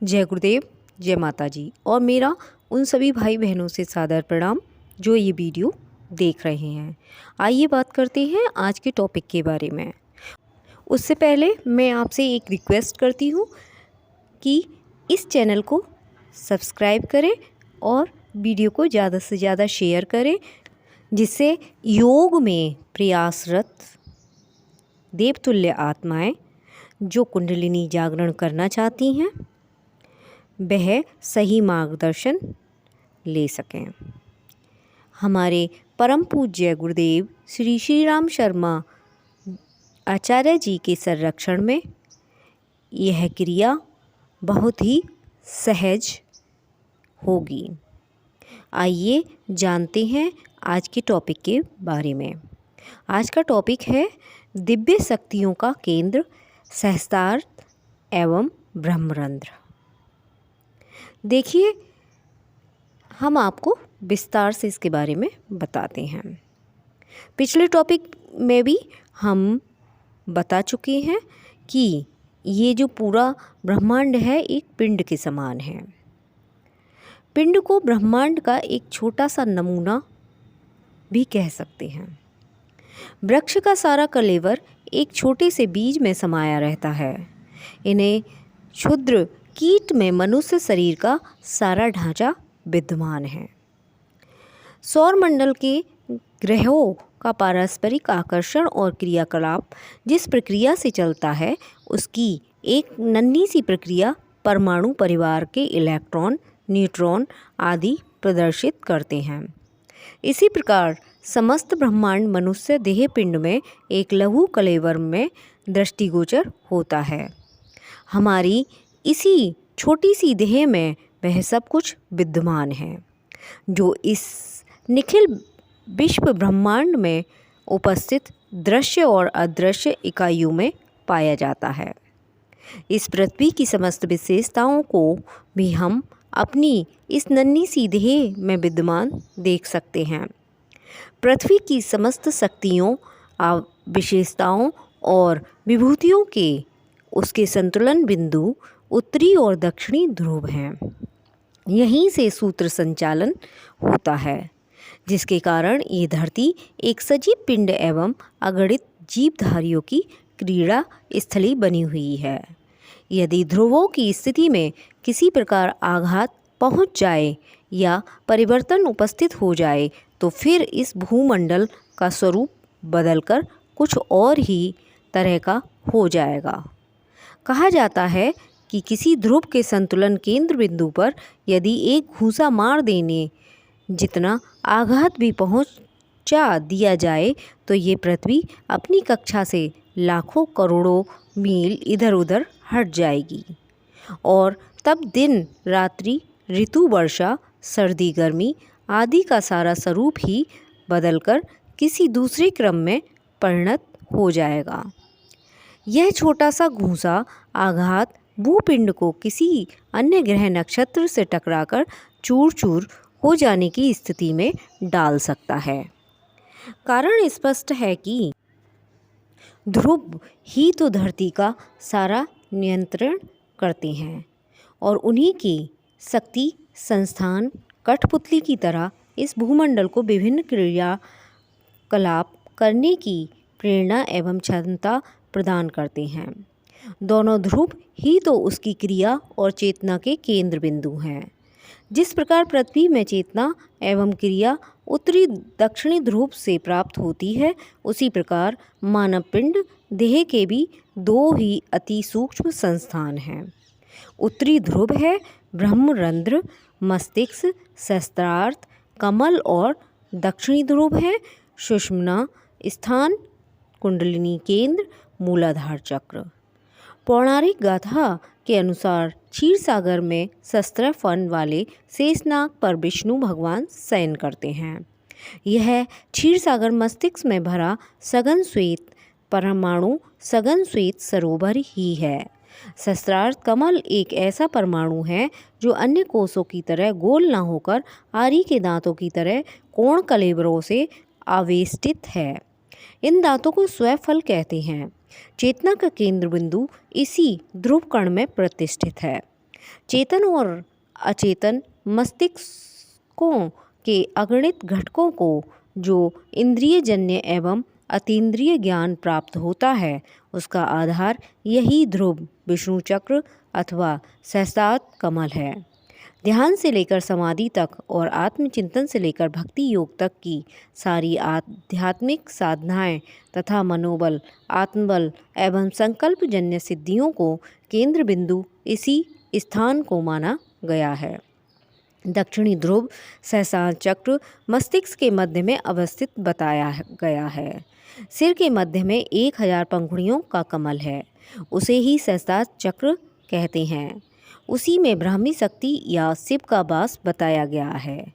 जय गुरुदेव, जय माता जी और मेरा उन सभी भाई बहनों से सादर प्रणाम जो ये वीडियो देख रहे हैं। आइए बात करते हैं आज के टॉपिक के बारे में। उससे पहले मैं आपसे एक रिक्वेस्ट करती हूँ कि इस चैनल को सब्सक्राइब करें और वीडियो को ज़्यादा से ज़्यादा शेयर करें, जिससे योग में प्रयासरत देवतुल्य आत्माएं जो कुंडलिनी जागरण करना चाहती हैं वह सही मार्गदर्शन ले सकें। हमारे परम पूज्य गुरुदेव श्री श्री राम शर्मा आचार्य जी के संरक्षण में यह क्रिया बहुत ही सहज होगी। आइए जानते हैं आज के टॉपिक के बारे में। आज का टॉपिक है दिव्य शक्तियों का केंद्र, सहस्त्रार्थ एवं ब्रह्मरंध्र। देखिए, हम आपको विस्तार से इसके बारे में बताते हैं। पिछले टॉपिक में भी हम बता चुके हैं कि ये जो पूरा ब्रह्मांड है एक पिंड के समान है। पिंड को ब्रह्मांड का एक छोटा सा नमूना भी कह सकते हैं। वृक्ष का सारा कलेवर एक छोटे से बीज में समाया रहता है। इन्हें क्षुद्र कीट में मनुष्य शरीर का सारा ढांचा विद्यमान है। सौरमंडल के ग्रहों का पारस्परिक आकर्षण और क्रियाकलाप जिस प्रक्रिया से चलता है उसकी एक नन्ही सी प्रक्रिया परमाणु परिवार के इलेक्ट्रॉन, न्यूट्रॉन आदि प्रदर्शित करते हैं। इसी प्रकार समस्त ब्रह्मांड मनुष्य देह पिंड में एक लघु कलेवर में दृष्टिगोचर होता है। हमारी इसी छोटी सी देह में वह सब कुछ विद्यमान है जो इस निखिल विश्व ब्रह्मांड में उपस्थित दृश्य और अदृश्य इकाइयों में पाया जाता है। इस पृथ्वी की समस्त विशेषताओं को भी हम अपनी इस नन्ही सी देह में विद्यमान देख सकते हैं। पृथ्वी की समस्त शक्तियों, विशेषताओं और विभूतियों के उसके संतुलन बिंदु उत्तरी और दक्षिणी ध्रुव हैं। यहीं से सूत्र संचालन होता है, जिसके कारण ये धरती एक सजीव पिंड एवं अगणित जीवधारियों की क्रीड़ा स्थली बनी हुई है। यदि ध्रुवों की स्थिति में किसी प्रकार आघात पहुंच जाए या परिवर्तन उपस्थित हो जाए तो फिर इस भूमंडल का स्वरूप बदलकर कुछ और ही तरह का हो जाएगा। कहा जाता है कि किसी ध्रुव के संतुलन केंद्र बिंदु पर यदि एक घूंसा मार देने जितना आघात भी पहुंचा दिया जाए तो ये पृथ्वी अपनी कक्षा से लाखों करोड़ों मील इधर उधर हट जाएगी और तब दिन रात्रि, ऋतु वर्षा, सर्दी गर्मी आदि का सारा स्वरूप ही बदलकर किसी दूसरे क्रम में परिणत हो जाएगा। यह छोटा सा घूंसा आघात भूपिंड को किसी अन्य ग्रह नक्षत्र से टकराकर चूर चूर हो जाने की स्थिति में डाल सकता है। कारण स्पष्ट है कि ध्रुव ही तो धरती का सारा नियंत्रण करते हैं और उन्हीं की शक्ति संस्थान कठपुतली की तरह इस भूमंडल को विभिन्न क्रियाकलाप करने की प्रेरणा एवं क्षमता प्रदान करते हैं। दोनों ध्रुव ही तो उसकी क्रिया और चेतना के केंद्र बिंदु हैं। जिस प्रकार पृथ्वी में चेतना एवं क्रिया उत्तरी दक्षिणी ध्रुव से प्राप्त होती है, उसी प्रकार मानव पिंड देह के भी दो ही अति सूक्ष्म संस्थान हैं। उत्तरी ध्रुव है ब्रह्मरंध्र, मस्तिष्क, सहस्त्रार्थ, कमल और दक्षिणी ध्रुव है सुषुम्ना स्थान, कुंडलिनी केंद्र, मूलाधार चक्र। पौराणिक गाथा के अनुसार क्षीर सागर में शस्त्र फन वाले शेषनाग पर विष्णु भगवान शयन करते हैं। यह क्षीर सागर मस्तिष्क में भरा सघन श्वेत परमाणु सघन श्वेत सरोवर ही है। सहस्त्रार्थ कमल एक ऐसा परमाणु है जो अन्य कोषों की तरह गोल न होकर आरी के दांतों की तरह कोण कलेबरों से आवेष्टित है। इन दांतों को स्वफल कहते हैं। चेतना का केंद्र बिंदु इसी ध्रुव कण में प्रतिष्ठित है। चेतन और अचेतन मस्तिष्कों के अगणित घटकों को जो इंद्रियजन्य एवं अतीन्द्रिय ज्ञान प्राप्त होता है, उसका आधार यही ध्रुव, विष्णु चक्र अथवा सहस्त्रार कमल है। ध्यान से लेकर समाधि तक और आत्मचिंतन से लेकर भक्ति योग तक की सारी आध्यात्मिक साधनाएं तथा मनोबल, आत्मबल एवं संकल्पजन्य सिद्धियों को केंद्र बिंदु इसी स्थान को माना गया है। दक्षिणी ध्रुव सहस्त्रार चक्र मस्तिष्क के मध्य में अवस्थित बताया गया है। सिर के मध्य में 1000 पंखुड़ियों का कमल है, उसे ही सहस्त्रार चक्र कहते हैं। उसी में ब्राह्मी शक्ति या शिव का वास बताया गया है।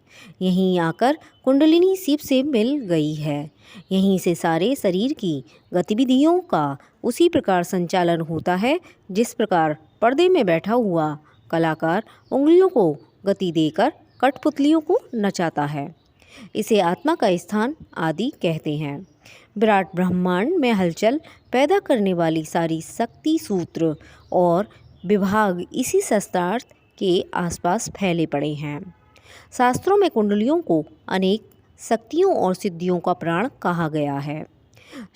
यहीं आकर कुंडलिनी शिव से मिल गई है। यहीं से सारे शरीर की गतिविधियों का उसी प्रकार संचालन होता है जिस प्रकार पर्दे में बैठा हुआ कलाकार उंगलियों को गति देकर कठपुतलियों को नचाता है। इसे आत्मा का स्थान आदि कहते हैं। विराट ब्रह्मांड में हलचल पैदा करने वाली सारी शक्ति सूत्र और विभाग इसी सहस्त्रार के आसपास फैले पड़े हैं। शास्त्रों में कुंडलियों को अनेक शक्तियों और सिद्धियों का प्राण कहा गया है।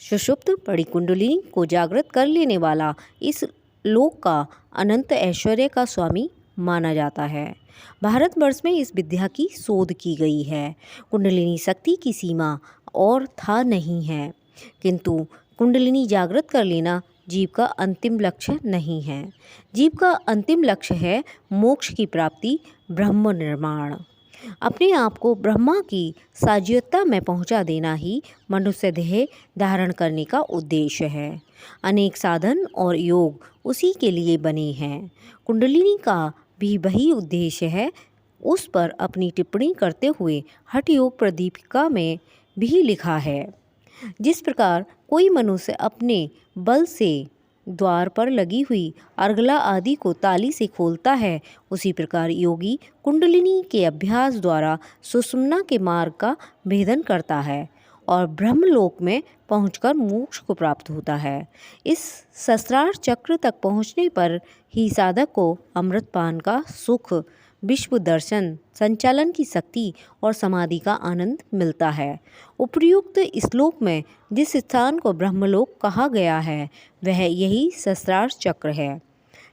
सुषुप्त पड़ी कुंडलिनी को जागृत कर लेने वाला इस लोक का अनंत ऐश्वर्य का स्वामी माना जाता है। भारतवर्ष में इस विद्या की शोध की गई है। कुंडलिनी शक्ति की सीमा और था नहीं है, किंतु कुंडलिनी जागृत कर लेना जीव का अंतिम लक्ष्य नहीं है। जीव का अंतिम लक्ष्य है मोक्ष की प्राप्ति, ब्रह्म निर्माण। अपने आप को ब्रह्मा की साज्यता में पहुंचा देना ही मनुष्य देह धारण करने का उद्देश्य है। अनेक साधन और योग उसी के लिए बने हैं। कुंडलिनी का भी वही उद्देश्य है। उस पर अपनी टिप्पणी करते हुए हठ योग प्रदीपिका में भी लिखा है, जिस प्रकार कोई मनुष्य अपने बल से द्वार पर लगी हुई अर्गला आदि को ताली से खोलता है, उसी प्रकार योगी कुंडलिनी के अभ्यास द्वारा सुषुम्ना के मार्ग का भेदन करता है और ब्रह्मलोक में पहुंचकर मोक्ष को प्राप्त होता है। इस सहस्त्रार चक्र तक पहुंचने पर ही साधक को अमृतपान का सुख, विश्व दर्शन, संचालन की शक्ति और समाधि का आनंद मिलता है। उपर्युक्त श्लोक में जिस स्थान को ब्रह्मलोक कहा गया है वह यही सहस्त्रार चक्र है।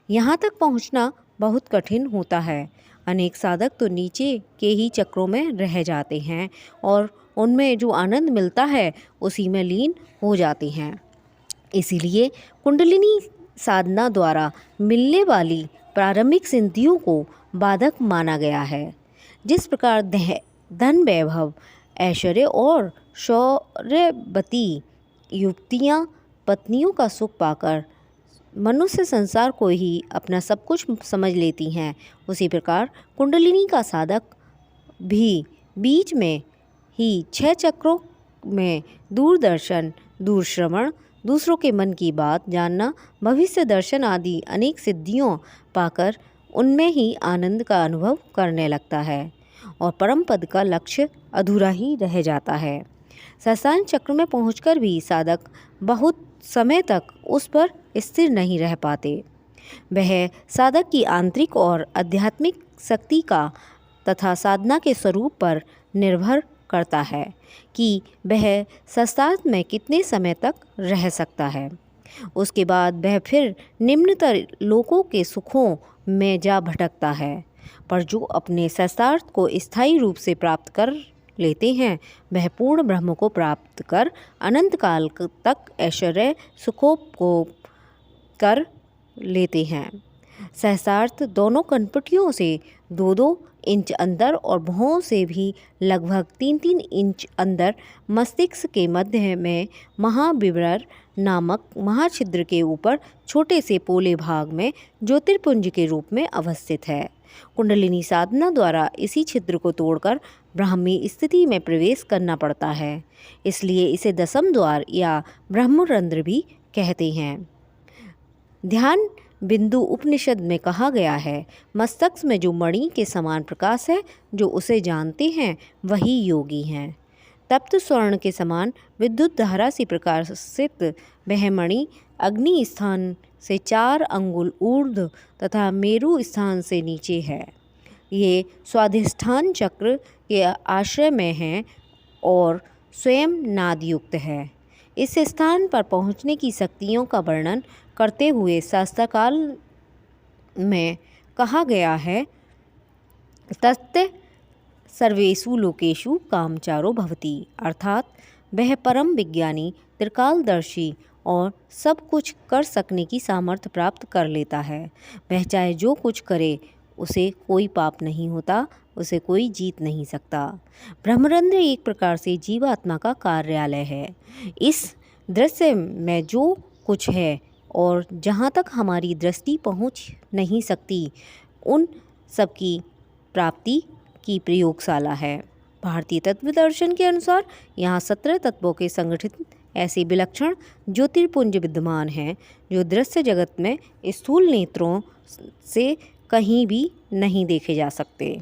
यहाँ तक पहुँचना बहुत कठिन होता है। अनेक साधक तो नीचे के ही चक्रों में रह जाते हैं और उनमें जो आनंद मिलता है उसी में लीन हो जाते हैं। इसीलिए कुंडलिनी साधना द्वारा मिलने वाली प्रारंभिक सिद्धियों को बाधक माना गया है। जिस प्रकार धन, वैभव, ऐश्वर्य और शौर्यवती युवतियाँ पत्नियों का सुख पाकर मनुष्य संसार को ही अपना सब कुछ समझ लेती हैं, उसी प्रकार कुंडलिनी का साधक भी बीच में ही 6 चक्रों में दूरदर्शन, दूरश्रवण, दूसरों के मन की बात जानना, भविष्य दर्शन आदि अनेक सिद्धियों पाकर उनमें ही आनंद का अनुभव करने लगता है और परम पद का लक्ष्य अधूरा ही रह जाता है। सहस्त्रार चक्र में पहुंचकर भी साधक बहुत समय तक उस पर स्थिर नहीं रह पाते। वह साधक की आंतरिक और आध्यात्मिक शक्ति का तथा साधना के स्वरूप पर निर्भर करता है कि वह सहस्त्रार में कितने समय तक रह सकता है। उसके बाद वह फिर निम्नतर लोकों के सुखों में जा भटकता है। पर जो अपने सहस्त्रार को स्थायी रूप से प्राप्त कर लेते हैं वह पूर्ण ब्रह्म को प्राप्त कर अनंत काल तक ऐश्वर्य सुखों को कर लेते हैं। सहस्त्रार्थ दोनों कनपटियों से 2-2 इंच अंदर और भौं से भी लगभग 3-3 इंच अंदर मस्तिष्क के मध्य में महाविवर नामक महाछिद्र के ऊपर छोटे से पोले भाग में ज्योतिर्पुंज के रूप में अवस्थित है। कुंडलिनी साधना द्वारा इसी छिद्र को तोड़कर ब्राह्मी स्थिति में प्रवेश करना पड़ता है, इसलिए इसे दसम द्वार या ब्रह्मरंध्र भी कहते हैं। ध्यान बिंदु उपनिषद में कहा गया है, मस्तक में जो मणि के समान प्रकाश है, जो उसे जानते हैं वही योगी हैं। तप्त स्वर्ण के समान विद्युत धारा से प्रकाशित वह मणि अग्नि स्थान से 4 अंगुल ऊर्ध्व तथा मेरु स्थान से नीचे है। ये स्वाधिष्ठान चक्र के आश्रय में है और स्वयं नादयुक्त है। इस स्थान पर पहुँचने की शक्तियों का वर्णन करते हुए शास्त्रकाल में कहा गया है, तस्य सर्वेषु लोकेषु कामचारो भवति, अर्थात वह परम विज्ञानी, त्रिकालदर्शी और सब कुछ कर सकने की सामर्थ्य प्राप्त कर लेता है। वह चाहे जो कुछ करे उसे कोई पाप नहीं होता, उसे कोई जीत नहीं सकता। ब्रह्मरंध्र एक प्रकार से जीवात्मा का कार्यालय है। इस दृश्य में जो कुछ है और जहाँ तक हमारी दृष्टि पहुँच नहीं सकती, उन सब की प्राप्ति की प्रयोगशाला है। भारतीय तत्व दर्शन के अनुसार यहाँ 17 तत्वों के संगठित ऐसे विलक्षण ज्योतिर्पुंज विद्यमान हैं जो दृश्य जगत में स्थूल नेत्रों से कहीं भी नहीं देखे जा सकते।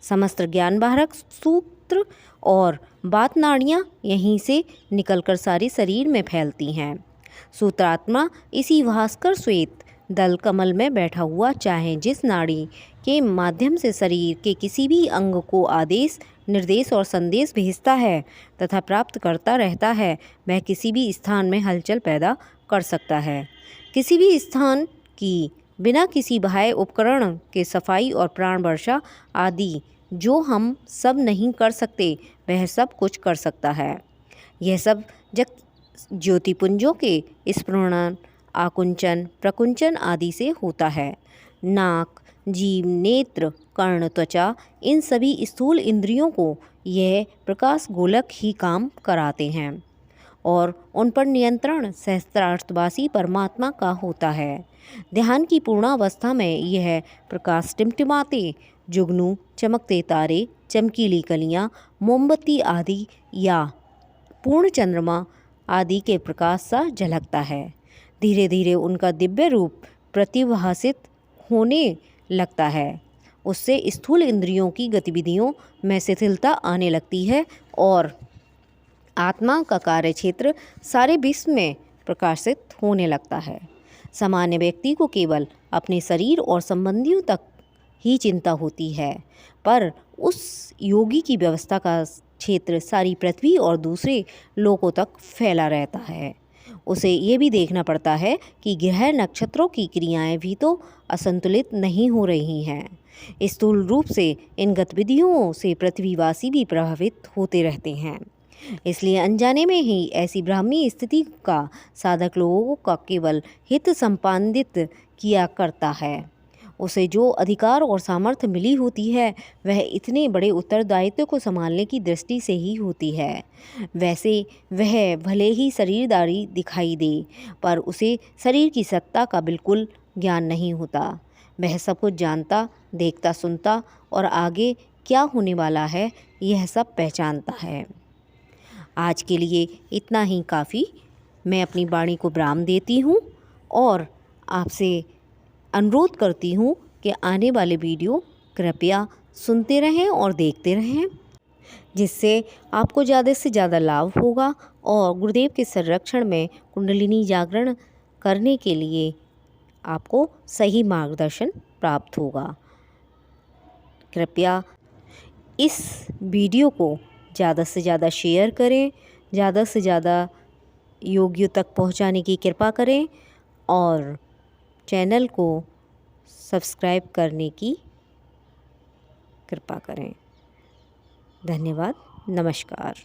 समस्त ज्ञानवाहक सूत्र और बात नाड़ियाँ यहीं से निकलकर सारे शरीर में फैलती हैं। सूत्रात्मा इसी भास्कर श्वेत दल कमल में बैठा हुआ चाहे जिस नाड़ी के माध्यम से शरीर के किसी भी अंग को आदेश, निर्देश और संदेश भेजता है तथा प्राप्त करता रहता है, वह किसी भी स्थान में हलचल पैदा कर सकता है। किसी भी स्थान की बिना किसी बाह्य उपकरण के सफाई और प्राण वर्षा आदि जो हम सब नहीं कर सकते, वह सब कुछ कर सकता है। यह सब ज्योतिपुंजों के स्फुरण, आकुंचन, प्रकुंचन आदि से होता है। नाक, जीभ, नेत्र, कर्ण, त्वचा, इन सभी स्थूल इंद्रियों को यह प्रकाश गोलक ही काम कराते हैं और उन पर नियंत्रण सहस्त्रार्थवासी परमात्मा का होता है। ध्यान की पूर्णावस्था में यह प्रकाश टिमटिमाते जुगनू, चमकते तारे, चमकीली कलियाँ, मोमबत्ती आदि या पूर्ण चंद्रमा आदि के प्रकाश सा झलकता है। धीरे धीरे उनका दिव्य रूप प्रतिभासित होने लगता है। उससे स्थूल इंद्रियों की गतिविधियों में शिथिलता आने लगती है और आत्मा का कार्य क्षेत्र सारे विश्व में प्रकाशित होने लगता है। सामान्य व्यक्ति को केवल अपने शरीर और संबंधियों तक ही चिंता होती है, पर उस योगी की व्यवस्था का क्षेत्र सारी पृथ्वी और दूसरे लोकों तक फैला रहता है। उसे ये भी देखना पड़ता है कि ग्रह नक्षत्रों की क्रियाएं भी तो असंतुलित नहीं हो रही हैं। स्थूल रूप से इन गतिविधियों से पृथ्वीवासी भी प्रभावित होते रहते हैं। इसलिए अनजाने में ही ऐसी ब्राह्मी स्थिति का साधक लोगों का केवल हित संपादित किया करता है। उसे जो अधिकार और सामर्थ्य मिली होती है वह इतने बड़े उत्तरदायित्व को संभालने की दृष्टि से ही होती है। वैसे वह भले ही शरीरदारी दिखाई दे, पर उसे शरीर की सत्ता का बिल्कुल ज्ञान नहीं होता। वह सब कुछ जानता, देखता, सुनता और आगे क्या होने वाला है यह सब पहचानता है। आज के लिए इतना ही काफ़ी। मैं अपनी वाणी को विराम देती हूँ और आपसे अनुरोध करती हूँ कि आने वाले वीडियो कृपया सुनते रहें और देखते रहें, जिससे आपको ज़्यादा से ज़्यादा लाभ होगा और गुरुदेव के संरक्षण में कुंडलिनी जागरण करने के लिए आपको सही मार्गदर्शन प्राप्त होगा। कृपया इस वीडियो को ज़्यादा से ज़्यादा शेयर करें, ज़्यादा से ज़्यादा योगियों तक पहुंचाने की कृपा करें और चैनल को सब्सक्राइब करने की कृपा करें। धन्यवाद। नमस्कार।